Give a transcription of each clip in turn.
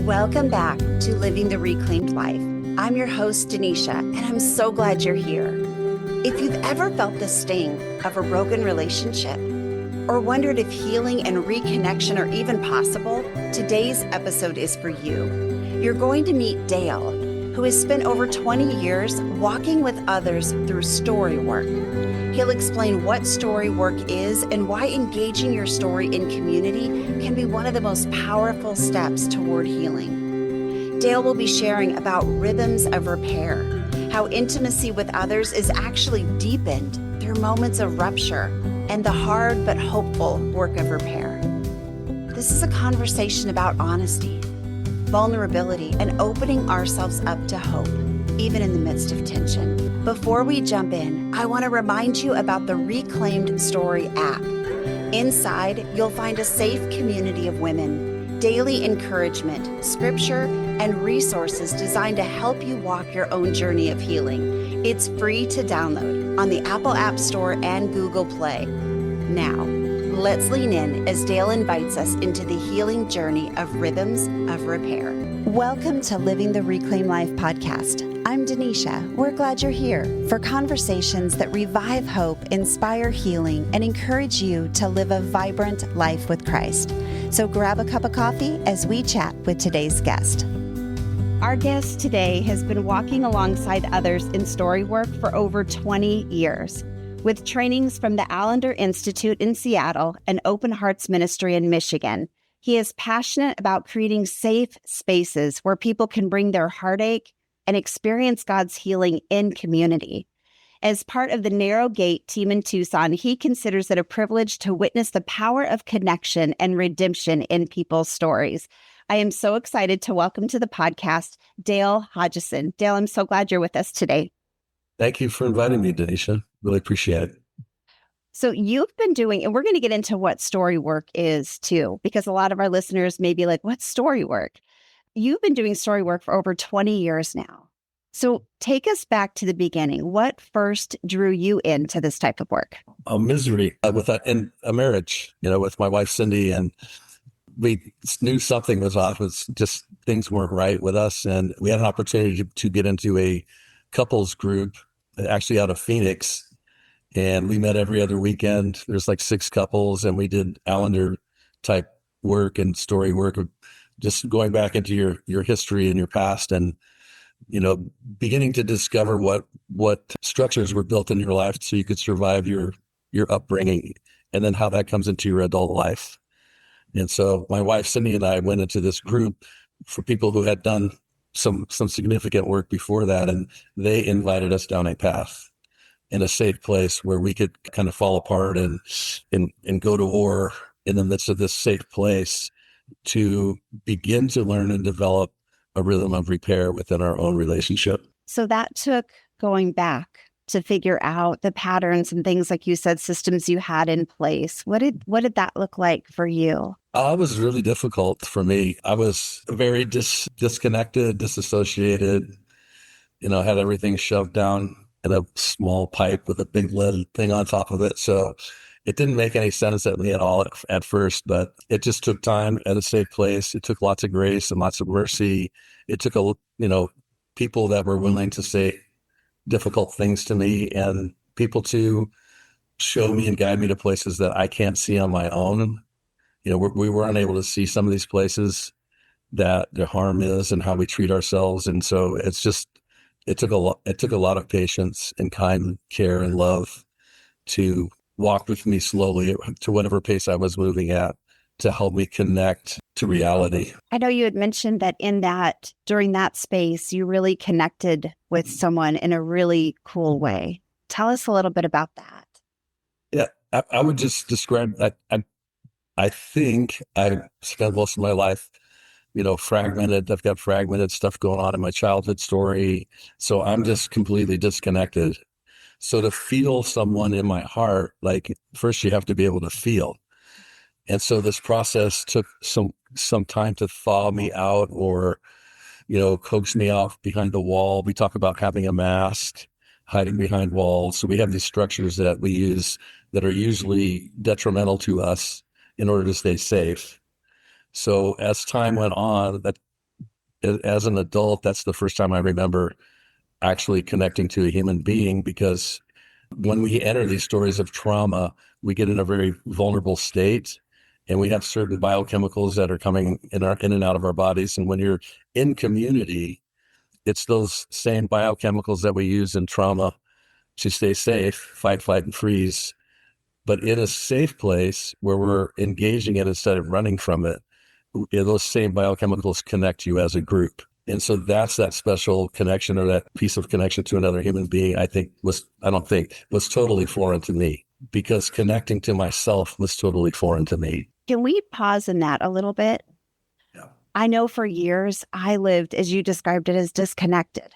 Welcome back to Living the Reclaimed Life. I'm your host, Denisha, and I'm so glad you're here. If you've ever felt the sting of a broken relationship or wondered if healing and reconnection are even possible, today's episode is for you. You're going to meet Dale, who has spent over 20 years walking with others through story work. He'll explain what story work is and why engaging your story in community can be one of the most powerful steps toward healing. Dale will be sharing about rhythms of repair, how intimacy with others is actually deepened through moments of rupture, and the hard but hopeful work of repair. This is a conversation about honesty, vulnerability, and opening ourselves up to hope, even in the midst of tension. Before we jump in, I want to remind you about the Reclaimed Story app. Inside, you'll find a safe community of women, daily encouragement, scripture, and resources designed to help you walk your own journey of healing. It's free to download on the Apple App Store and Google Play. Now, let's lean in as Dale invites us into the healing journey of rhythms of repair. Welcome to Living the Reclaimed Life podcast. I'm Denisha. We're glad you're here for conversations that revive hope, inspire healing, and encourage you to live a vibrant life with Christ. So grab a cup of coffee as we chat with today's guest. Our guest today has been walking alongside others in story work for over 20 years. With trainings from the Allender Institute in Seattle and Open Hearts Ministry in Michigan, he is passionate about creating safe spaces where people can bring their heartache and experience God's healing in community. As part of the Narrow Gate team in Tucson, he considers it a privilege to witness the power of connection and redemption in people's stories. I am so excited to welcome to the podcast, Dale Hodgeson. Dale, I'm so glad you're with us today. Thank you for inviting me, Denisha. Really appreciate it. So you've been doing, and we're going to get into what story work is too, because a lot of our listeners may be like, what's story work? You've been doing story work for over 20 years now. So take us back to the beginning. What first drew you into this type of work? Misery in a marriage, with my wife, Cindy, and we knew something was off. It's just things weren't right with us. And we had an opportunity to get into a couples group actually out of Phoenix. And we met every other weekend. There's like 6 couples, and we did Allender type work and story work of just going back into your history and your past, and beginning to discover what structures were built in your life so you could survive your upbringing, and then how that comes into your adult life. And so my wife Cindy and I went into this group for people who had done some significant work before that, and they invited us down a path in a safe place where we could kind of fall apart and go to war in the midst of this safe place to begin to learn and develop a rhythm of repair within our own relationship. So that took going back to figure out the patterns and things, like you said, systems you had in place. What did that look like for you? It was really difficult for me. I was very disconnected, disassociated, had everything shoved down in a small pipe with a big lead thing on top of it. So it didn't make any sense at me at all at first, but it just took time at a safe place. It took lots of grace and lots of mercy. It took people that were willing to say difficult things to me, and people to show me and guide me to places that I can't see on my own. We were unable to see some of these places that the harm is and how we treat ourselves. And so it took a lot of patience and kind care and love to walk with me slowly to whatever pace I was moving at, to help me connect to reality. I know you had mentioned that during that space, you really connected with someone in a really cool way. Tell us a little bit about that. Yeah, I would just describe that. I think I spent most of my life, fragmented. I've got fragmented stuff going on in my childhood story. So I'm just completely disconnected. So to feel someone in my heart, like first you have to be able to feel. And so this process took some time to thaw me out or, coax me off behind the wall. We talk about having a mask, hiding behind walls. So we have these structures that we use that are usually detrimental to us in order to stay safe. So as time went on, as an adult, that's the first time I remember actually connecting to a human being, because when we enter these stories of trauma, we get in a very vulnerable state, and we have certain biochemicals that are coming in and out of our bodies. And when you're in community, it's those same biochemicals that we use in trauma to stay safe, fight, flight, and freeze. But in a safe place where we're engaging it instead of running from it, those same biochemicals connect you as a group. And so that's that special connection, or that piece of connection to another human being, I don't think was totally foreign to me, because connecting to myself was totally foreign to me. Can we pause in that a little bit? Yeah. I know for years I lived, as you described it, as disconnected.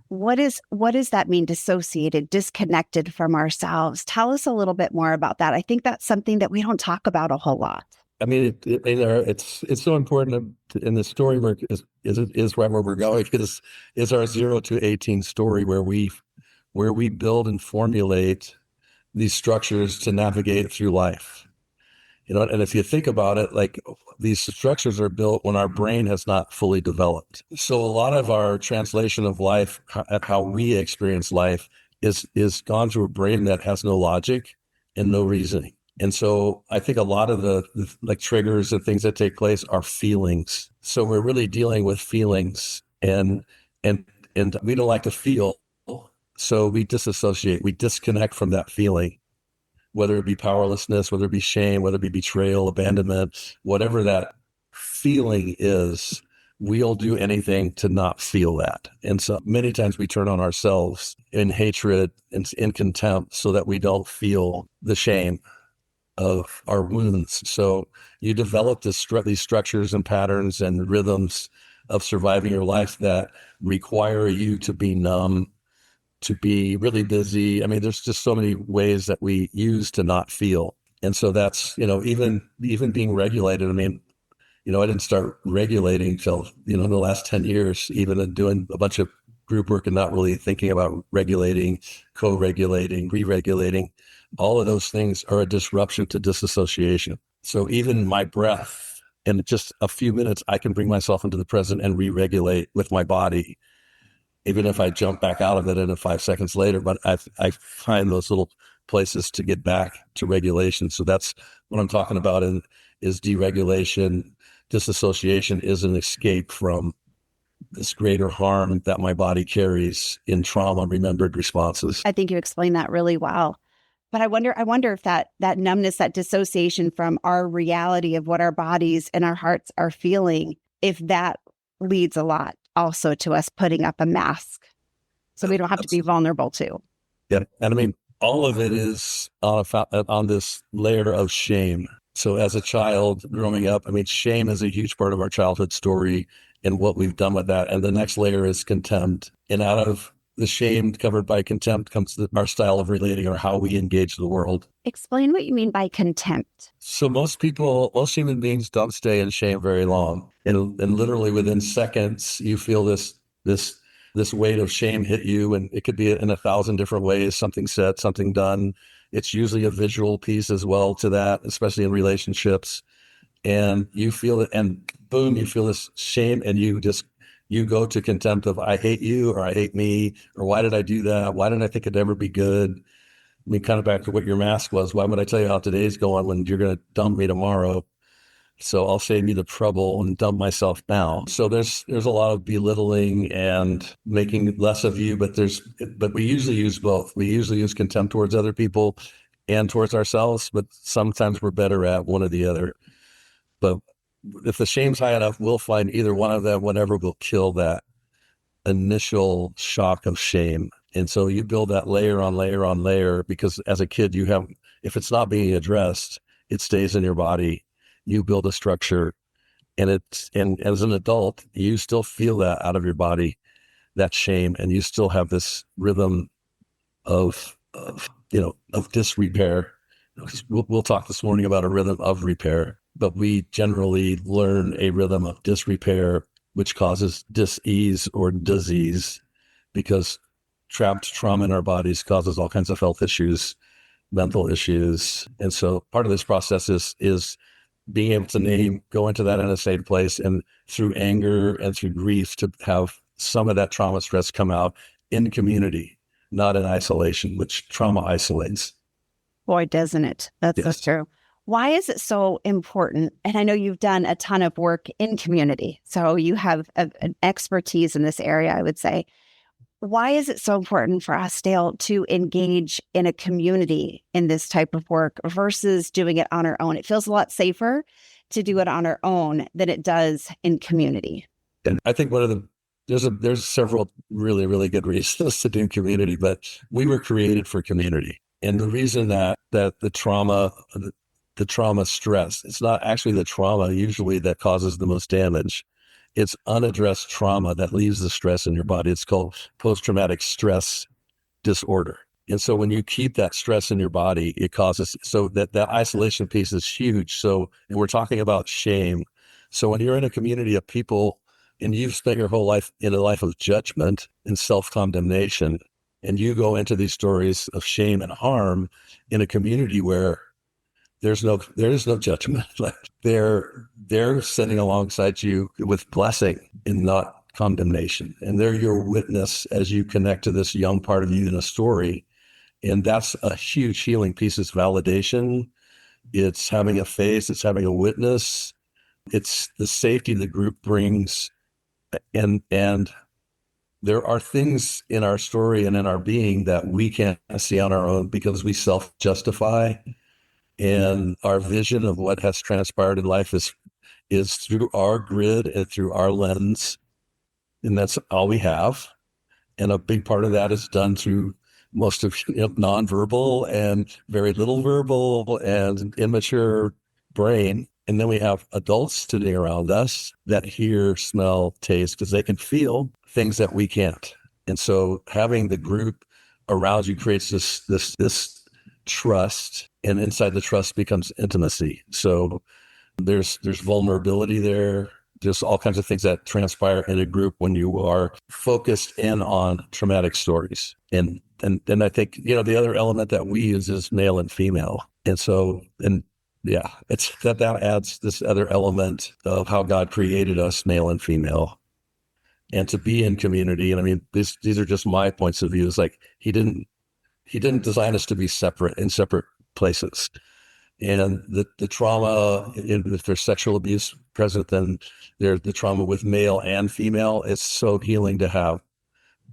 What does that mean, dissociated, disconnected from ourselves? Tell us a little bit more about that. I think that's something that we don't talk about a whole lot. I mean, it's so important in the story work is right where we're going, is our 0 to 18 story, where we build and formulate these structures to navigate through life. And if you think about it, like, these structures are built when our brain has not fully developed. So a lot of our translation of life, how we experience life, is gone through a brain that has no logic and no reasoning. And so I think a lot of the like triggers and things that take place are feelings. So we're really dealing with feelings, and we don't like to feel. So we disassociate, we disconnect from that feeling, whether it be powerlessness, whether it be shame, whether it be betrayal, abandonment, whatever that feeling is, we'll do anything to not feel that. And so many times we turn on ourselves in hatred and in contempt so that we don't feel the shame of our wounds. So you develop these structures and patterns and rhythms of surviving your life that require you to be numb, to be really busy. I mean, there's just so many ways that we use to not feel. And so that's, even being regulated. I mean, I didn't start regulating till, the last 10 years, even doing a bunch of group work and not really thinking about regulating, co-regulating, re-regulating. All of those things are a disruption to disassociation. So even my breath, in just a few minutes, I can bring myself into the present and re-regulate with my body, even if I jump back out of it in 5 seconds later. But I find those little places to get back to regulation. So that's what I'm talking about, is deregulation. Disassociation is an escape from this greater harm that my body carries in trauma remembered responses. I think you explained that really well. But I wonder if that numbness, that dissociation from our reality of what our bodies and our hearts are feeling, if that leads a lot also to us putting up a mask, so we don't have to be vulnerable too. Yeah. And I mean, all of it is on this layer of shame. So as a child growing up, I mean, shame is a huge part of our childhood story and what we've done with that. And the next layer is contempt. And out of the shame covered by contempt comes our style of relating, or how we engage the world. Explain what you mean by contempt. So most human beings don't stay in shame very long. And literally within seconds, you feel this weight of shame hit you. And it could be in 1,000 different ways, something said, something done. It's usually a visual piece as well to that, especially in relationships. And you feel it, and boom, you feel this shame, and you go to contempt of, I hate you, or I hate me, or why did I do that? Why didn't I think it'd ever be good? I mean, kind of back to what your mask was. Why would I tell you how today's going when you're going to dump me tomorrow? So I'll save you the trouble and dump myself now. So there's a lot of belittling and making less of you, but we usually use both. We usually use contempt towards other people and towards ourselves, but sometimes we're better at one or the other. But if the shame's high enough, we'll find either one of them, whatever will kill that initial shock of shame. And so you build that layer on layer on layer, because as a kid, if it's not being addressed, it stays in your body. You build a structure, and as an adult, you still feel that out of your body, that shame, and you still have this rhythm of disrepair. We'll talk this morning about a rhythm of repair, but we generally learn a rhythm of disrepair, which causes dis-ease or disease, because trapped trauma in our bodies causes all kinds of health issues, mental issues. And so part of this process is being able to go into that unsafe place, and through anger and through grief to have some of that trauma stress come out in community, not in isolation, which trauma isolates. Boy, doesn't it? That's so Yes. true. Why is it so important? And I know you've done a ton of work in community, so you have an expertise in this area, I would say. Why is it so important for us, Dale, to engage in a community in this type of work versus doing it on our own? It feels a lot safer to do it on our own than it does in community. And I think there's several really, really good reasons to do community, but we were created for community. And the reason that the trauma stress, it's not actually the trauma usually that causes the most damage. It's unaddressed trauma that leaves the stress in your body. It's called post-traumatic stress disorder. And so when you keep that stress in your body, it causes, so that isolation piece is huge. So, and we're talking about shame. So when you're in a community of people and you've spent your whole life in a life of judgment and self-condemnation, and you go into these stories of shame and harm in a community where there is no judgment. Like they're sitting alongside you with blessing and not condemnation. And they're your witness as you connect to this young part of you in a story. And that's a huge healing piece. It's validation. It's having a face. It's having a witness. It's the safety the group brings. And there are things in our story and in our being that we can't see on our own because we self-justify. And our vision of what has transpired in life is through our grid and through our lens. And that's all we have. And a big part of that is done through most of nonverbal and very little verbal and immature brain. And then we have adults sitting around us that hear, smell, taste, because they can feel things that we can't. And so having the group around you creates this trust, and inside the trust becomes intimacy. So there's vulnerability there. There's all kinds of things that transpire in a group when you are focused in on traumatic stories. And then I think, the other element that we use is male and female. And so, yeah, it's that adds this other element of how God created us, male and female, and to be in community. And I mean, these are just my points of view. It's like he didn't design us to be separate in separate places. And the trauma, if there's sexual abuse present, then there's the trauma with male and female. It's so healing to have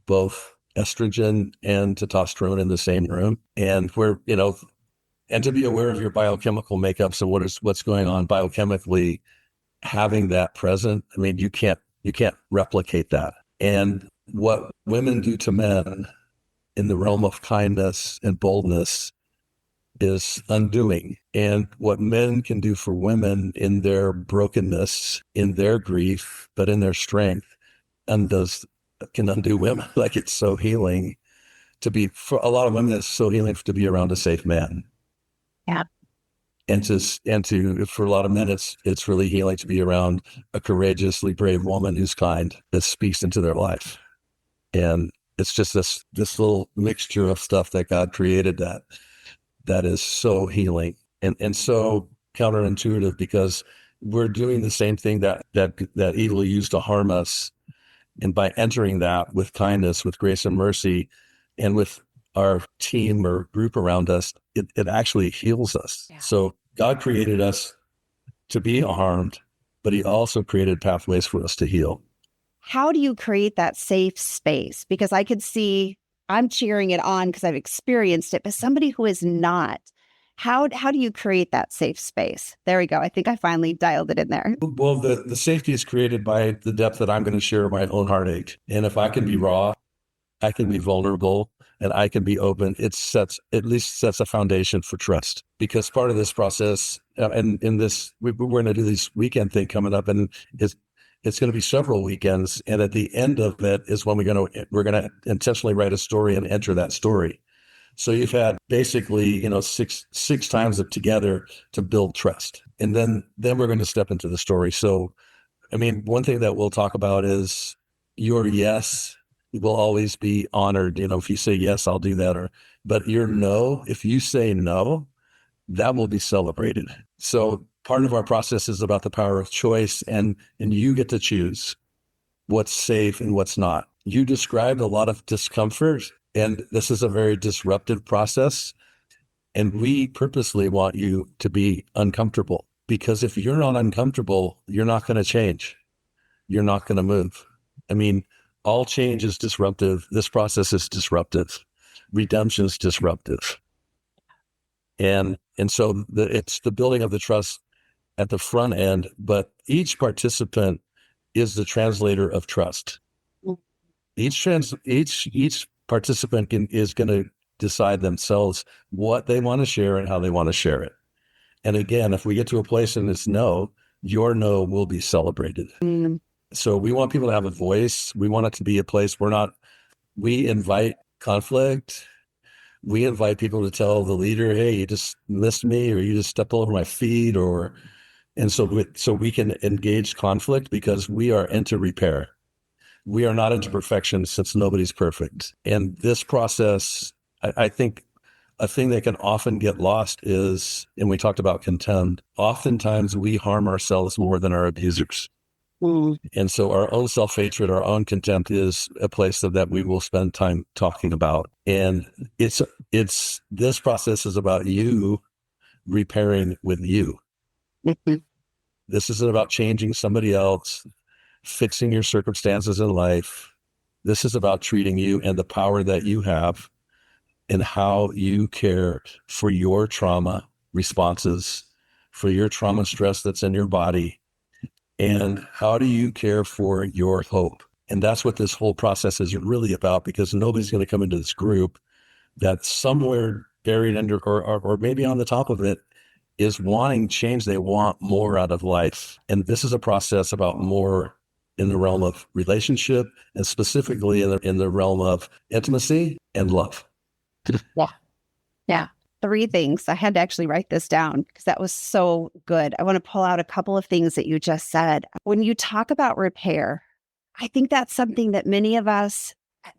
both estrogen and testosterone in the same room. And and to be aware of your biochemical makeups and what's going on biochemically, having that present. I mean, you can't replicate that. And what women do to men in the realm of kindness and boldness is undoing. And what men can do for women in their brokenness, in their grief, but in their strength, can undo women. Like, it's so healing for a lot of women, it's so healing to be around a safe man. Yeah. And for a lot of men, it's really healing to be around a courageously brave woman who's kind, that speaks into their life. And it's just this little mixture of stuff that God created that is so healing and so counterintuitive, because we're doing the same thing that evil used to harm us. And by entering that with kindness, with grace and mercy, and with our team or group around us, it actually heals us. Yeah. So God created us to be harmed, but he also created pathways for us to heal. How do you create that safe space? Because I could see, I'm cheering it on because I've experienced it, but somebody who is not, how do you create that safe space? There we go. I think I finally dialed it in there. Well, the safety is created by the depth that I'm going to share my own heartache. And if I can be raw, I can be vulnerable, and I can be open, it at least sets a foundation for trust. Because part of this process, and in this, we're going to do this weekend thing coming up, and it's going to be several weekends. And at the end of it is when we're going to intentionally write a story and enter that story. So you've had basically, six times of together to build trust. And then we're going to step into the story. So, I mean, one thing that we'll talk about is your yes will always be honored. If you say, yes, I'll do that. But your no, if you say no, that will be celebrated. So part of our process is about the power of choice, and you get to choose what's safe and what's not. You described a lot of discomfort, and this is a very disruptive process. And we purposely want you to be uncomfortable, because if you're not uncomfortable, you're not going to change. You're not going to move. I mean, all change is disruptive. This process is disruptive. Redemption is disruptive. And so it's the building of the trust at the front end, but each participant is the translator of trust. Each participant is going to decide themselves what they want to share and how they want to share it. And again, if we get to a place and it's no, your no will be celebrated. So we want people to have a voice. We want it to be a place where we invite conflict. We invite people to tell the leader, hey, you just missed me, or you just stepped all over my feet, and so we can engage conflict, because we are into repair. We are not into perfection, since nobody's perfect. And this process, I think a thing that can often get lost is, and we talked about contempt, oftentimes we harm ourselves more than our abusers. And so our own self-hatred, our own contempt is a place that we will spend time talking about. And it's this process is about you repairing with you. This isn't about changing somebody else, fixing your circumstances in life. This is about treating you and the power that you have and how you care for your trauma responses, for your trauma stress that's in your body. And how do you care for your hope? And that's what this whole process is really about, because nobody's going to come into this group that somewhere buried under or maybe on the top of it is wanting change. They want more out of life. And this is a process about more in the realm of relationship, and specifically in the realm of intimacy and love. Yeah. 3 things. I had to actually write this down because that was so good. I want to pull out a couple of things that you just said. When you talk about repair, I think that's something that many of us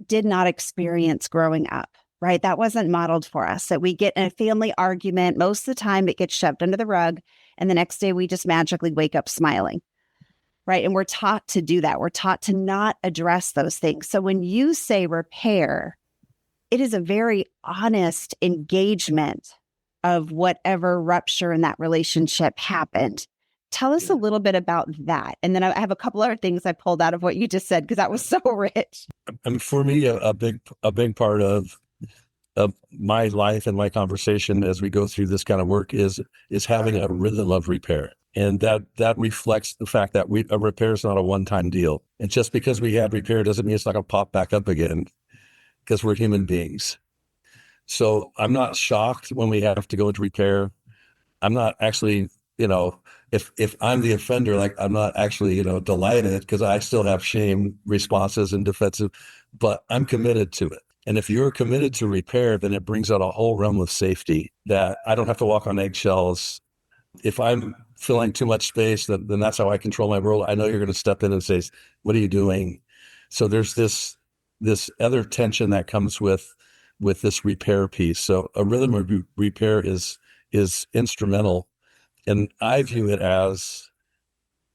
did not experience growing up, right? That wasn't modeled for us. That we get in a family argument, most of the time it gets shoved under the rug, and the next day we just magically wake up smiling, right? And we're taught to do that. We're taught to not address those things. So when you say repair, it is a very honest engagement of whatever rupture in that relationship happened. Tell us a little bit about that. And then I have a couple other things I pulled out of what you just said, because that was so rich. And for me, a big part of my life and my conversation as we go through this kind of work is having a rhythm of repair. And that reflects the fact that a repair is not a one-time deal. And just because we have repair doesn't mean it's not going to pop back up again, because we're human beings. So I'm not shocked when we have to go into repair. I'm not actually, if I'm the offender, like I'm not actually, delighted, because I still have shame responses and defensive, but I'm committed to it. And if you're committed to repair, then it brings out a whole realm of safety that I don't have to walk on eggshells. If I'm filling too much space, then that's how I control my world. I know you're going to step in and say, what are you doing? So there's this other tension that comes with this repair piece. So a rhythm of repair is instrumental. And I view it as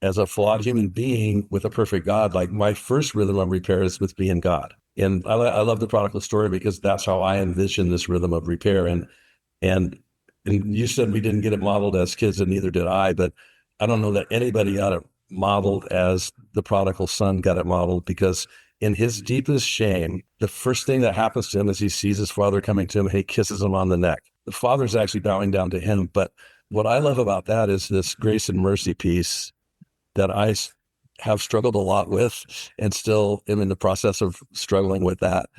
a flawed human being with a perfect God. Like, my first rhythm of repair is with being God. And I love the prodigal story, because that's how I envision this rhythm of repair. And you said we didn't get it modeled as kids, and neither did I, but I don't know that anybody got it modeled as the prodigal son got it modeled, because in his deepest shame, the first thing that happens to him is he sees his father coming to him, and he kisses him on the neck. The father's actually bowing down to him. But what I love about that is this grace and mercy piece that I have struggled a lot with, and still am in the process of struggling with. That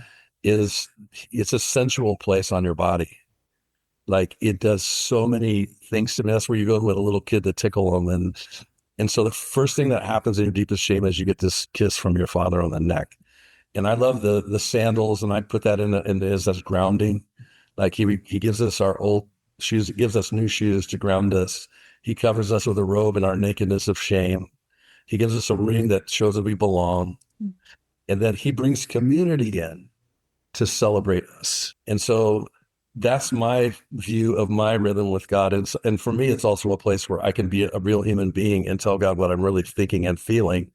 is, it's a sensual place on your body. Like, it does so many things to me. That's where you go with a little kid to tickle them. And so the first thing that happens in your deepest shame is you get this kiss from your father on the neck. And I love the sandals, and I put that in as grounding. Like, he gives us our old shoes, gives us new shoes to ground us. He covers us with a robe in our nakedness of shame. He gives us a ring that shows that we belong. And then he brings community in to celebrate us. And so that's my view of my rhythm with God. And for me, it's also a place where I can be a real human being and tell God what I'm really thinking and feeling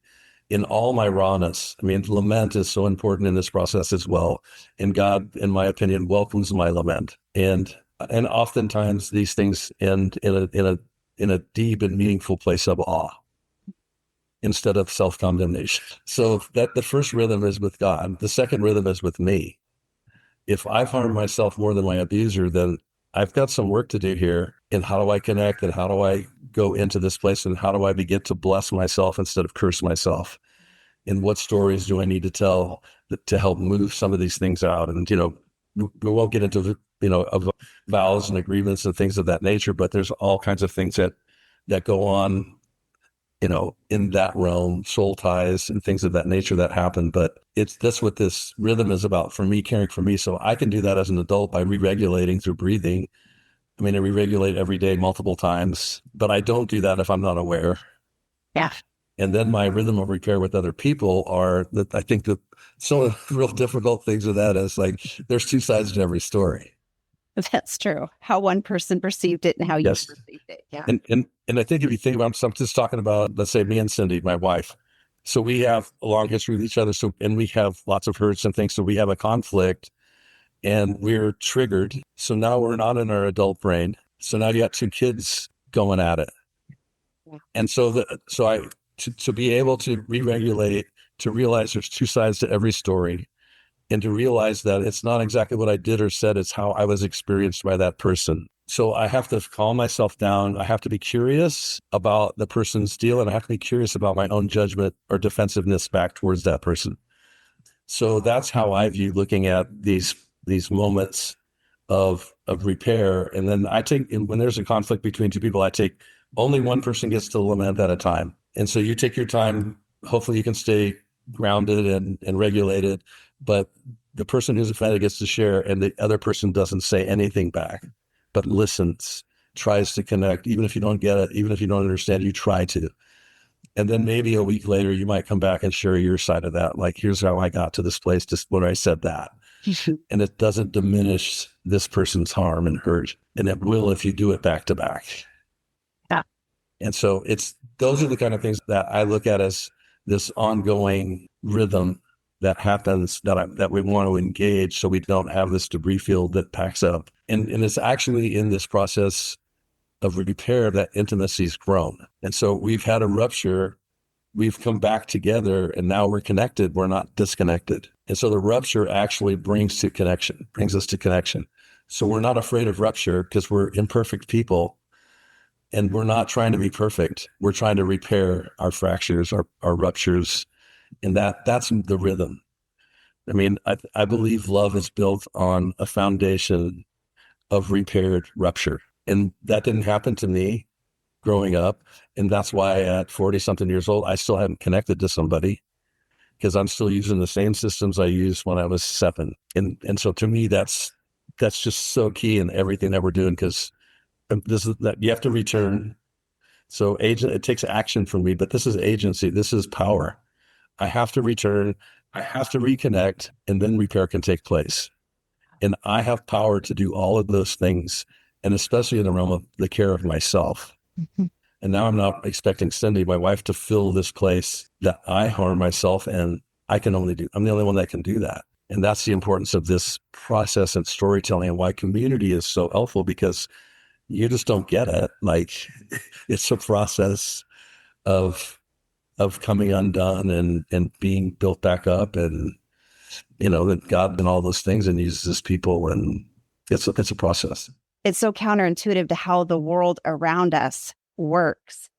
in all my rawness. I mean, lament is so important in this process as well. And God, in my opinion, welcomes my lament. And oftentimes these things end in a deep and meaningful place of awe instead of self-condemnation. So that the first rhythm is with God. The second rhythm is with me. If I've harmed myself more than my abuser, then I've got some work to do here. And how do I connect? And how do I go into this place? And how do I begin to bless myself instead of curse myself? And what stories do I need to tell to help move some of these things out? And, we won't get into of vows and agreements and things of that nature, but there's all kinds of things that go on, in that realm, soul ties and things of that nature that happen. But that's what this rhythm is about for me, caring for me. So I can do that as an adult by re-regulating through breathing. I mean, I re-regulate every day multiple times, but I don't do that if I'm not aware. Yeah. And then my rhythm of repair with other people are that I think that some of the real difficult things with that is like, there's two sides to every story. That's true. How one person perceived it and how you perceived it. Yeah. And I think if you think about, I'm just talking about, let's say me and Cindy, my wife. So we have a long history with each other. And we have lots of hurts and things. So we have a conflict and we're triggered. So now we're not in our adult brain. So now you got two kids going at it. Yeah. And to be able to re-regulate, to realize there's two sides to every story, and to realize that it's not exactly what I did or said, it's how I was experienced by that person. So I have to calm myself down. I have to be curious about the person's deal, and I have to be curious about my own judgment or defensiveness back towards that person. So that's how I view looking at these moments of repair. And then when there's a conflict between two people, I take only one person gets to lament at a time. And so you take your time. Hopefully you can stay grounded and regulated, but the person who's offended gets to share, and the other person doesn't say anything back, but listens, tries to connect. Even if you don't get it, even if you don't understand, you try to. And then maybe a week later, you might come back and share your side of that. Like, here's how I got to this place just when I said that. And it doesn't diminish this person's harm and hurt. And it will if you do it back to back. Yeah. And so those are the kind of things that I look at as this ongoing rhythm that happens that we want to engage, so we don't have this debris field that packs up. And it's actually in this process of repair that intimacy's grown. And so we've had a rupture, we've come back together, and now we're connected. We're not disconnected. And so the rupture actually brings us to connection. So we're not afraid of rupture because we're imperfect people, and we're not trying to be perfect. We're trying to repair our fractures, our ruptures. And that's the rhythm. I mean, I believe love is built on a foundation of repaired rupture. And that didn't happen to me growing up. And that's why at 40 something years old, I still haven't connected to somebody, because I'm still using the same systems I used when I was 7. And so to me, that's just so key in everything that we're doing, because that you have to return. So it takes action from me, but this is agency. This is power. I have to return, I have to reconnect, and then repair can take place. And I have power to do all of those things, and especially in the realm of the care of myself. Mm-hmm. And now I'm not expecting Cindy, my wife, to fill this place that I harm myself, and I'm the only one that can do that. And that's the importance of this process and storytelling, and why community is so helpful, because you just don't get it. Like, it's a process of coming undone and being built back up, and that God and all those things, and uses people, and it's a process. It's so counterintuitive to how the world around us works.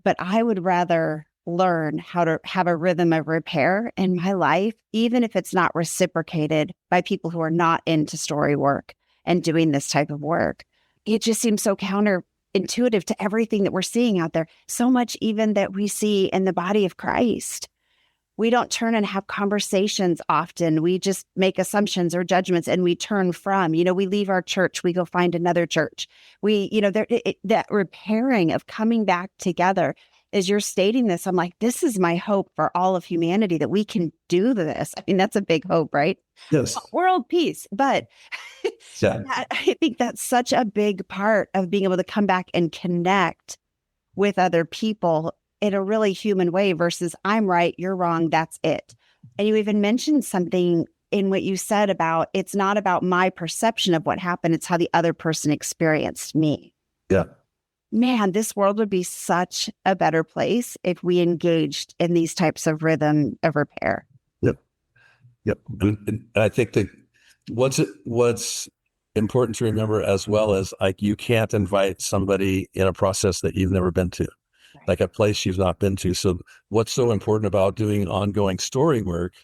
But I would rather learn how to have a rhythm of repair in my life, even if it's not reciprocated by people who are not into story work and doing this type of work. It just seems so counterintuitive to everything that we're seeing out there. So much even that we see in the body of Christ. We don't turn and have conversations often. We just make assumptions or judgments, and we turn from, we leave our church, we go find another church. That repairing of coming back together. as you're stating this, I'm like, this is my hope for all of humanity, that we can do this. I mean, that's a big hope, right? Yes. World peace. But Yeah. I think that's such a big part of being able to come back and connect with other people in a really human way versus I'm right, you're wrong, that's it. And you even mentioned something in what you said about it's not about my perception of what happened, it's how the other person experienced me. Yeah. Man, this world would be such a better place if we engaged in these types of rhythm of repair. Yep. Yep. And I think that what's important to remember as well is like you can't invite somebody in a process that you've never been to, like a place you've not been to. So what's so important about doing ongoing story work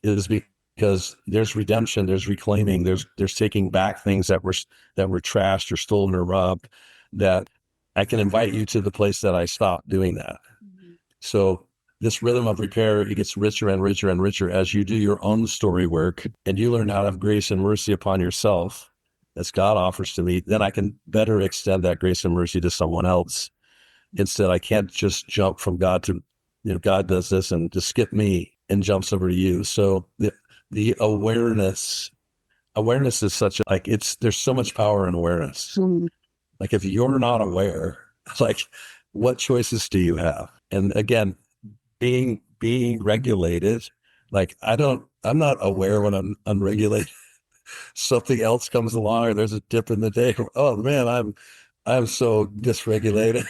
is because there's redemption, there's reclaiming, there's taking back things that were trashed or stolen or robbed, that I can invite you to the place that I stopped doing that. Mm-hmm. So this rhythm of repair, it gets richer and richer and richer as you do your own story work and you learn how to have grace and mercy upon yourself as God offers to me. Then I can better extend that grace and mercy to someone else. Instead, I can't just jump from God to, God does this and just skip me and jumps over to you. So the awareness is such there's so much power in awareness. Mm-hmm. Like if you're not aware, like what choices do you have? And again, being regulated, like I'm not aware when I'm unregulated. Something else comes along or there's a dip in the day. Oh man, I'm so dysregulated.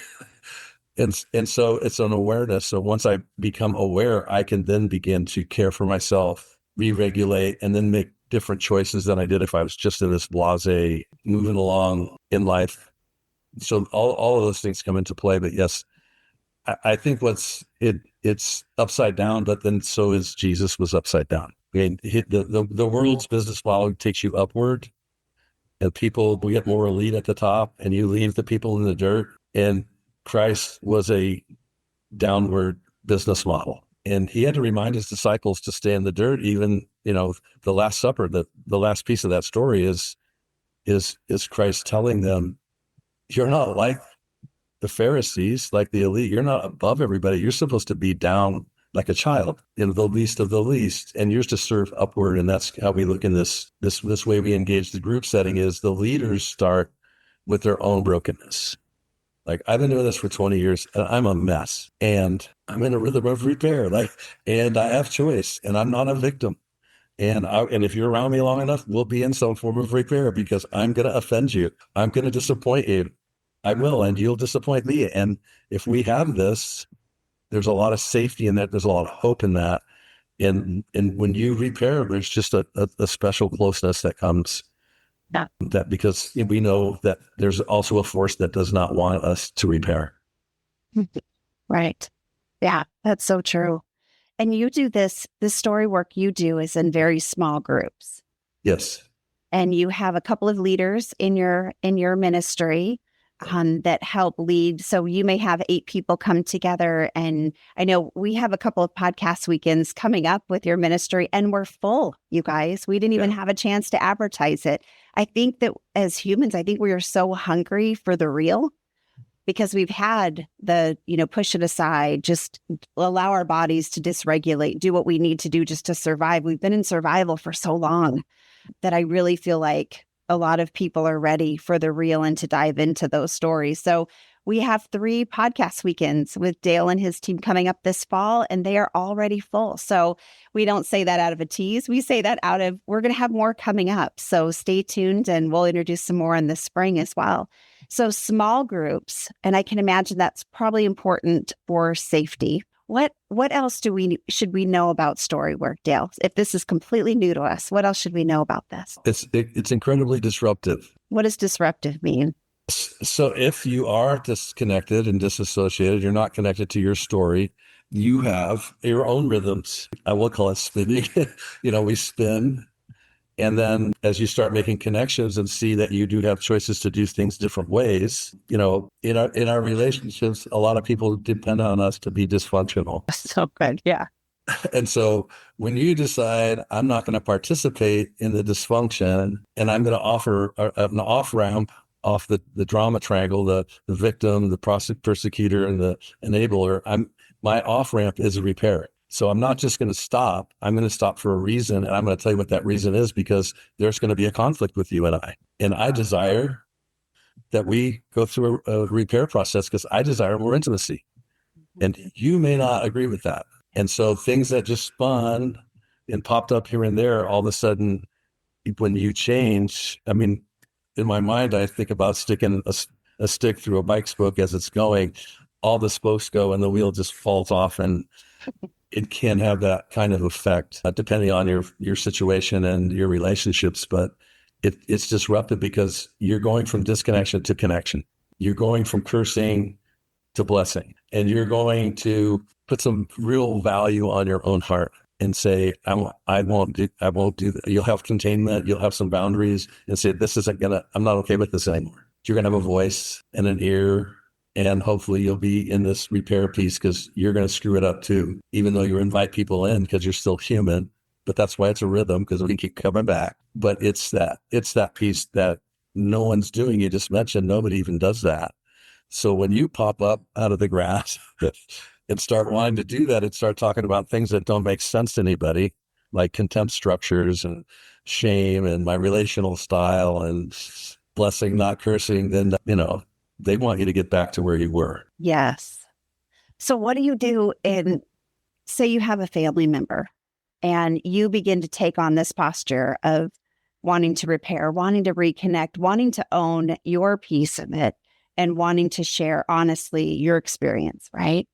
And so it's an awareness. So once I become aware, I can then begin to care for myself, re-regulate, and then make different choices than I did if I was just in this blasé moving along in life. So all of those things come into play. But yes, I think it's upside down, but then so is Jesus was upside down. I mean, the world's business model takes you upward, and people will get more elite at the top, and you leave the people in the dirt. And Christ was a downward business model, and he had to remind his disciples to stay in the dirt. Even the Last Supper, the last piece of that story is Christ telling them, "You're not like the Pharisees, like the elite. You're not above everybody. You're supposed to be down like a child, the least of the least, and you're to serve upward." And that's how we look in this way we engage the group setting is the leaders start with their own brokenness. Like I've been doing this for 20 years and I'm a mess and I'm in a rhythm of repair, and I have choice and I'm not a victim. And if you're around me long enough, we'll be in some form of repair because I'm going to offend you. I'm going to disappoint you. I will, and you'll disappoint me. And if we have this, there's a lot of safety in that. There's a lot of hope in that. And when you repair, there's just a special closeness that comes. Yeah. That because we know that there's also a force that does not want us to repair. Right. Yeah, that's so true. And you do this story work you do is in very small groups. Yes. And you have a couple of leaders in your ministry that help lead. So you may have 8 people come together. And I know we have a couple of podcast weekends coming up with your ministry and we're full, you guys. We didn't even have a chance to advertise it. I think that as humans, I think we are so hungry for the real because we've had the, push it aside, just allow our bodies to dysregulate, do what we need to do just to survive. We've been in survival for so long that I really feel like a lot of people are ready for the real and to dive into those stories. So we have 3 podcast weekends with Dale and his team coming up this fall, and they are already full. So we don't say that out of a tease. We say that out of, we're going to have more coming up. So stay tuned and we'll introduce some more in the spring as well. So small groups, and I can imagine that's probably important for safety. What else should we know about story work, Dale? If this is completely new to us, what else should we know about this? It's incredibly disruptive. What does disruptive mean? So if you are disconnected and disassociated, you're not connected to your story, you have your own rhythms. I will call it spinning. We spin. And then as you start making connections and see that you do have choices to do things different ways, in our relationships, a lot of people depend on us to be dysfunctional. So good. Yeah. And so when you decide I'm not going to participate in the dysfunction and I'm going to offer an off-ramp off the drama triangle, the victim, the persecutor, and the enabler. My off ramp is a repair. So I'm not just going to stop. I'm going to stop for a reason, and I'm going to tell you what that reason is, because there's going to be a conflict with you and I. And I desire that we go through a repair process because I desire more intimacy. And you may not agree with that. And so things that just spun and popped up here and there, all of a sudden, when you change, I mean, in my mind, I think about sticking a stick through a bike spoke as it's going. All the spokes go and the wheel just falls off, and it can have that kind of effect, depending on your situation and your relationships. But it's disruptive because you're going from disconnection to connection. You're going from cursing to blessing, and you're going to put some real value on your own heart and say, I won't do that. You'll have containment. You'll have some boundaries and say, I'm not okay with this anymore. You're going to have a voice and an ear, and hopefully you'll be in this repair piece because you're going to screw it up too, even though you invite people in because you're still human. But that's why it's a rhythm, because we keep coming back. But it's that piece that no one's doing. You just mentioned nobody even does that. So when you pop up out of the grass and start wanting to do that and start talking about things that don't make sense to anybody, like contempt structures and shame and my relational style and blessing, not cursing, then, they want you to get back to where you were. Yes. So what do you do say you have a family member and you begin to take on this posture of wanting to repair, wanting to reconnect, wanting to own your piece of it, and wanting to share honestly your experience, right?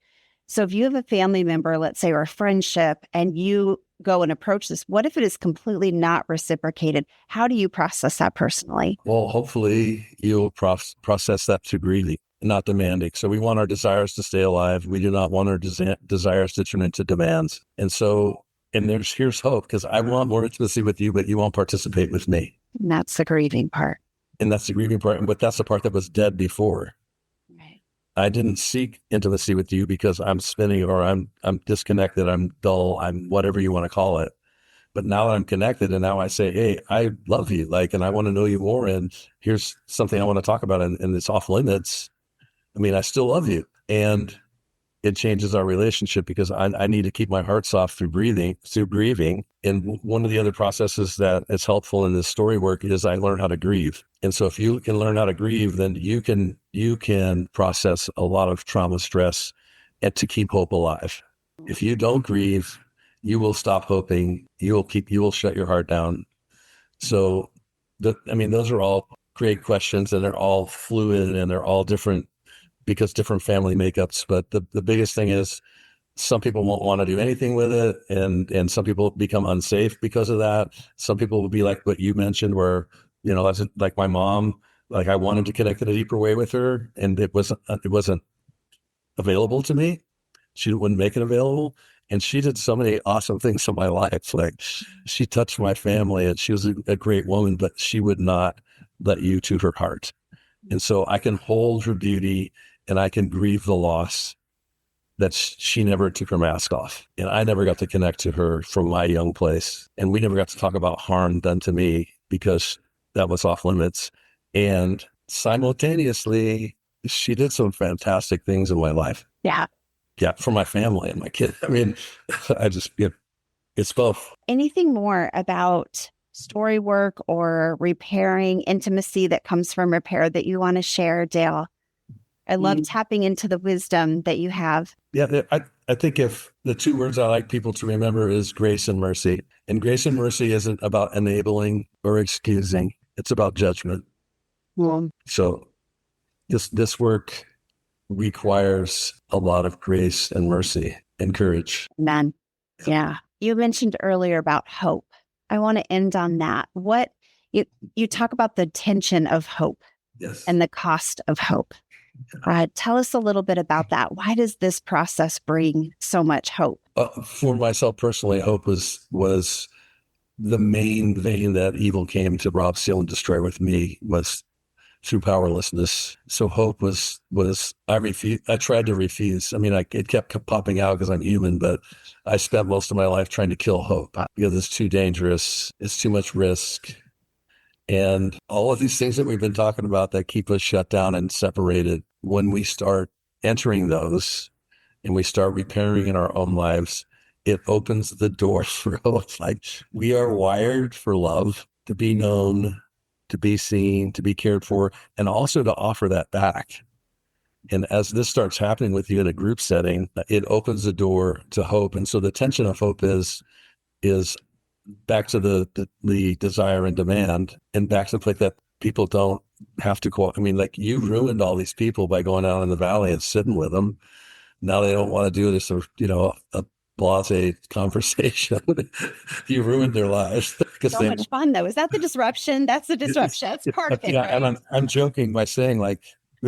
So if you have a family member, let's say, or a friendship, and you go and approach this, what if it is completely not reciprocated? How do you process that personally? Well, hopefully you'll process that through grieving, not demanding. So we want our desires to stay alive. We do not want our desires to turn into demands. And so, here's hope, because I want more intimacy with you, but you won't participate with me. And that's the grieving part. And that's the grieving part. But that's the part that was dead before. Right. I didn't seek intimacy with you because I'm spinning, or I'm disconnected, I'm dull, I'm whatever you want to call it. But now that I'm connected, and now I say, hey, I love you, and I want to know you more, and here's something I want to talk about, and it's off limits. I mean, I still love you. And it changes our relationship because I need to keep my heart soft through grieving. And one of the other processes that is helpful in this story work is I learn how to grieve. And so if you can learn how to grieve, then you can process a lot of trauma, stress, and to keep hope alive. If you don't grieve, you will stop hoping. You will shut your heart down. So, those are all great questions, and they're all fluid, and they're all different because different family makeups. But the biggest thing is some people won't want to do anything with it. And some people become unsafe because of that. Some people will be like what you mentioned, where, like my mom, I wanted to connect in a deeper way with her, and it wasn't available to me. She wouldn't make it available. And she did so many awesome things in my life. Like, she touched my family, and she was a great woman, but she would not let you to her heart. And so I can hold her beauty, and I can grieve the loss that she never took her mask off. And I never got to connect to her from my young place. And we never got to talk about harm done to me because that was off limits. And simultaneously, she did some fantastic things in my life. Yeah. Yeah, for my family and my kids. It's both. Anything more about story work or repairing intimacy that comes from repair that you want to share, Dale? I love tapping into the wisdom that you have. Yeah, I think if the two words I like people to remember is grace and mercy. And grace and mercy isn't about enabling or excusing. It's about judgment. So this work requires a lot of grace and mercy and courage. None. Yeah. You mentioned earlier about hope. I want to end on that. What you talk about the tension of hope. Yes. And the cost of hope. Tell us a little bit about that. Why does this process bring so much hope? For myself personally, hope was the main vein that evil came to rob, steal, and destroy with me, was through powerlessness. So hope was I tried to refuse. It kept popping out because I'm human, but I spent most of my life trying to kill hope because it's too dangerous. It's too much risk. And all of these things that we've been talking about that keep us shut down and separated, when we start entering those and we start repairing in our own lives, it opens the door for hope. Like, we are wired for love, to be known, to be seen, to be cared for, and also to offer that back. And as this starts happening with you in a group setting, it opens the door to hope. And so the tension of hope is back to the desire and demand, and back to the place that people don't have to call. I mean, like, you ruined all these people by going out in the valley and sitting with them. Now they don't want to do this, or, a blase conversation. You ruined their lives. So much fun, though. Is that the disruption? That's the disruption. That's part of it. Yeah, right? and I'm joking by saying, like,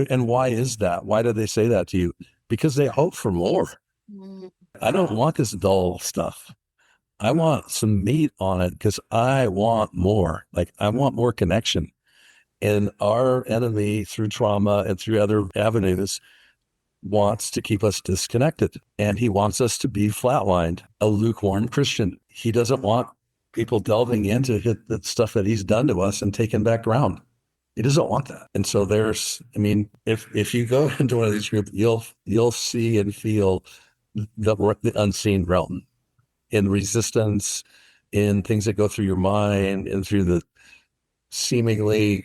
and why is that? Why do they say that to you? Because they hope for more. Mm. I don't want this dull stuff. I want some meat on it, because I want more. Like, I want more connection. And our enemy, through trauma and through other avenues, wants to keep us disconnected. And he wants us to be flatlined, a lukewarm Christian. He doesn't want people delving into the stuff that he's done to us and taking back ground. He doesn't want that. And so if you go into one of these groups, you'll see and feel the unseen realm, in resistance, in things that go through your mind, and through the seemingly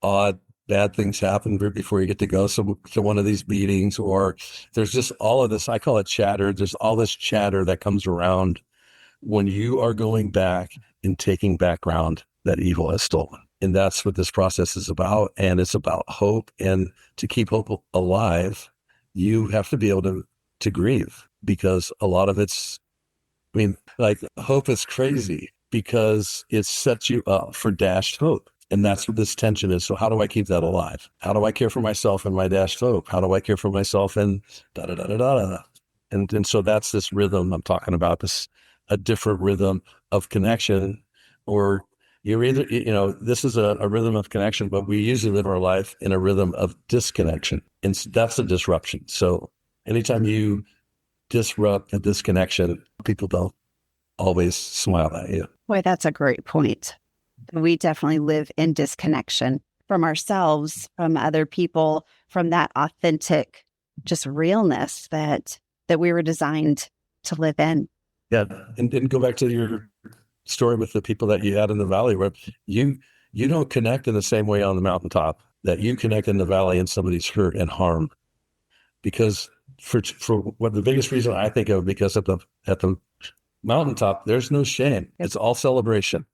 odd, bad things happen before you get to go to one of these meetings. Or there's just all of this, I call it chatter. There's all this chatter that comes around when you are going back and taking back ground that evil has stolen. And that's what this process is about. And it's about hope. And to keep hope alive, you have to be able to grieve, because a lot of hope is crazy because it sets you up for dashed hope. And that's what this tension is. So how do I keep that alive? How do I care for myself in my dashed hope? How do I care for myself in da-da-da-da-da-da? And so that's this rhythm I'm talking about, a different rhythm of connection. Or you're either, this is a rhythm of connection, but we usually live our life in a rhythm of disconnection. And that's a disruption. So anytime you disrupt a disconnection, people don't always smile at you. Boy, that's a great point. We definitely live in disconnection from ourselves, from other people, from that authentic, just realness that we were designed to live in. Yeah. And go back to your story with the people that you had in the valley, where you don't connect in the same way on the mountaintop that you connect in the valley and somebody's hurt and harmed. Because for what the biggest reason I think of, because at the mountaintop, there's no shame. Good. It's all celebration.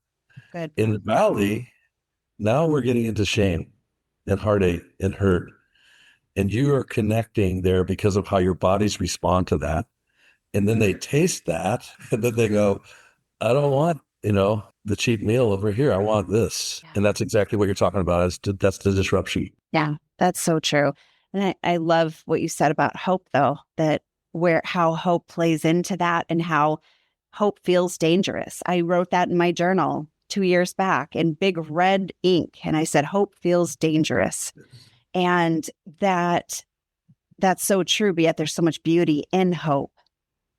Good. In the valley, now we're getting into shame and heartache and hurt. And you are connecting there because of how your bodies respond to that. And then they taste that, and then they go, I don't want, the cheap meal over here. I want this. Yeah. And that's exactly what you're talking about. That's the disruption. Yeah, that's so true. And I love what you said about hope, though, that how hope plays into that, and how hope feels dangerous. I wrote that in my journal 2 years back in big red ink. And I said, hope feels dangerous. And that's so true. But yet there's so much beauty in hope,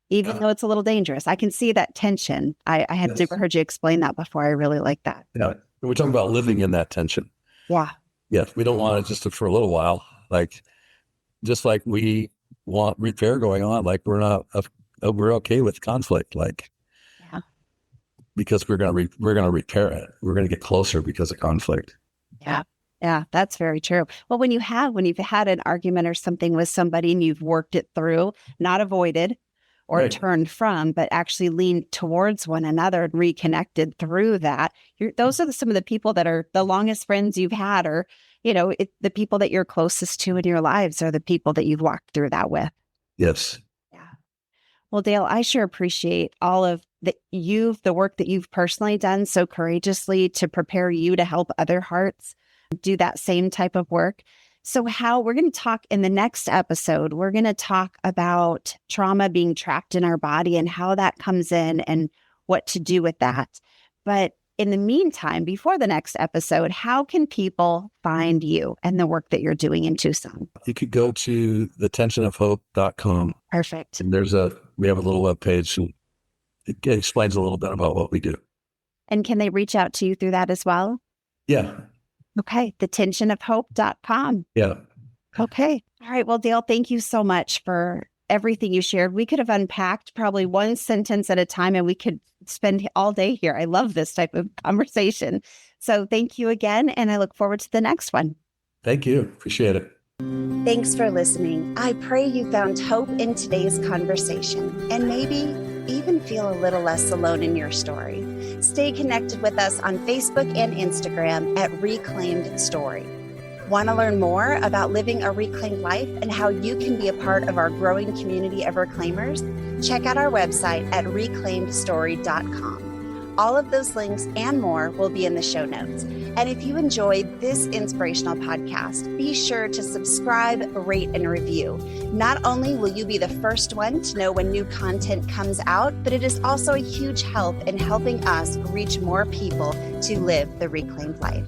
even though it's a little dangerous. I can see that tension. I had never heard you explain that before. I really like that. Yeah. We're talking about living in that tension. Yeah. Yes. We don't want it just for a little while. Just like we want repair going on. Like, we're okay with conflict. Because we're going to repair it. We're going to get closer because of conflict. Yeah. Yeah, that's very true. Well, when you've had an argument or something with somebody and you've worked it through, not avoided or right. turned from, but actually leaned towards one another and reconnected through that, those are some of the people that are the longest friends you've had, or, the people that you're closest to in your lives are the people that you've walked through that with. Yes. Yeah. Well, Dale, I sure appreciate all of the work that you've personally done so courageously to prepare you to help other hearts do that same type of work. So we're going to talk in the next episode, we're going to talk about trauma being trapped in our body and how that comes in and what to do with that. But in the meantime, before the next episode, how can people find you and the work that you're doing in Tucson? You could go to thetensionofhope.com. Perfect. And we have a little webpage, and it explains a little bit about what we do. And can they reach out to you through that as well? Yeah. Okay. thetensionofhope.com. Yeah. Okay. All right. Well, Dale, thank you so much for everything you shared. We could have unpacked probably one sentence at a time and we could spend all day here. I love this type of conversation. So thank you again. And I look forward to the next one. Thank you. Appreciate it. Thanks for listening. I pray you found hope in today's conversation and maybe even feel a little less alone in your story. Stay connected with us on Facebook and Instagram at Reclaimed Story. Want to learn more about living a reclaimed life and how you can be a part of our growing community of reclaimers? Check out our website at reclaimedstory.com. All of those links and more will be in the show notes. And if you enjoyed this inspirational podcast, be sure to subscribe, rate, and review. Not only will you be the first one to know when new content comes out, but it is also a huge help in helping us reach more people to live the reclaimed life.